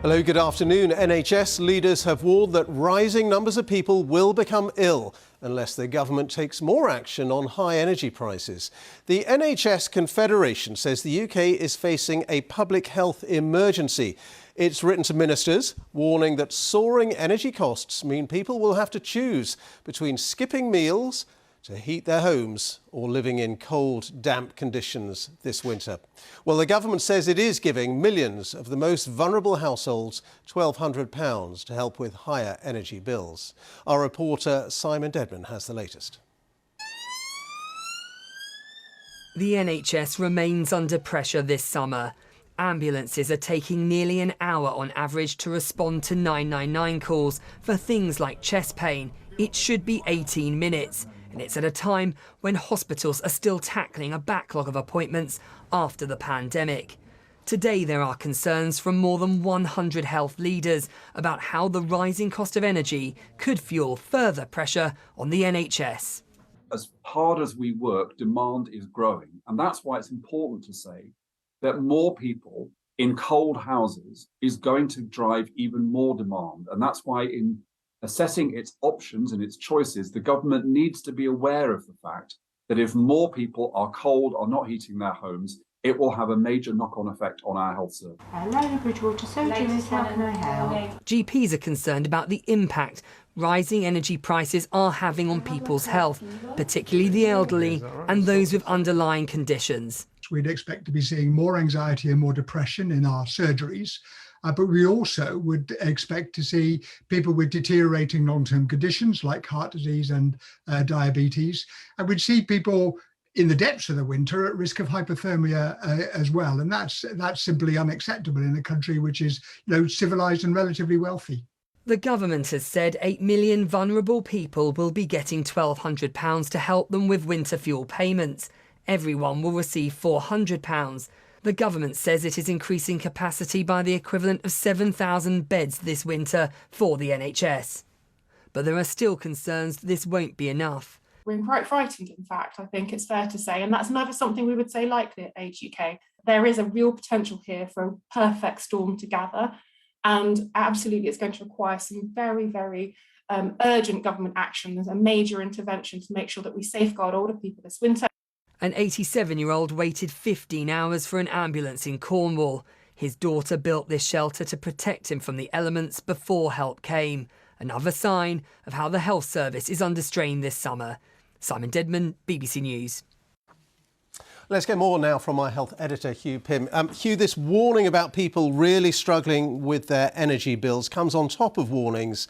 Hello, good afternoon. NHS leaders have warned that rising numbers of people will become ill unless the government takes more action on high energy prices. The NHS Confederation says the UK is facing a public health emergency. It's written to ministers, warning that soaring energy costs mean people will have to choose between skipping meals to heat their homes or living in cold, damp conditions this winter. Well, the government says it is giving millions of the most vulnerable households £1,200 to help with higher energy bills. Our reporter Simon Dedman has the latest. The NHS remains under pressure this summer. Ambulances are taking nearly an hour on average to respond to 999 calls for things like chest pain. It should be 18 minutes. And it's at a time when hospitals are still tackling a backlog of appointments after the pandemic. Today there are concerns from more than 100 health leaders about how the rising cost of energy could fuel further pressure on the NHS. As hard as we work, demand is growing. And that's why it's important to say that more people in cold houses is going to drive even more demand. And that's why in assessing its options and its choices, the government needs to be aware of the fact that if more people are cold or not heating their homes, it will have a major knock-on effect on our health service. Hello, Bridgewater Surgeries, how can I help? GPs are concerned about the impact rising energy prices are having on people's health, particularly the elderly and those with underlying conditions. We'd expect to be seeing more anxiety and more depression in our surgeries. But we also would expect to see people with deteriorating long-term conditions like heart disease and diabetes. And we'd see people in the depths of the winter at risk of hypothermia as well. And that's simply unacceptable in a country which is, civilised and relatively wealthy. The government has said 8 million vulnerable people will be getting £1,200 to help them with winter fuel payments. Everyone will receive £400. The government says it is increasing capacity by the equivalent of 7,000 beds this winter for the NHS. But there are still concerns this won't be enough. We're quite frightened, in fact, I think it's fair to say, and that's never something we would say lightly at Age UK. There is a real potential here for a perfect storm to gather, and absolutely it's going to require some very, very urgent government action. There's a major intervention to make sure that we safeguard older people this winter. An 87-year-old waited 15 hours for an ambulance in Cornwall. His daughter built this shelter to protect him from the elements before help came. Another sign of how the health service is under strain this summer. Simon Dedman, BBC News. Let's get more now from my health editor, Hugh Pym. Hugh, this warning about people really struggling with their energy bills comes on top of warnings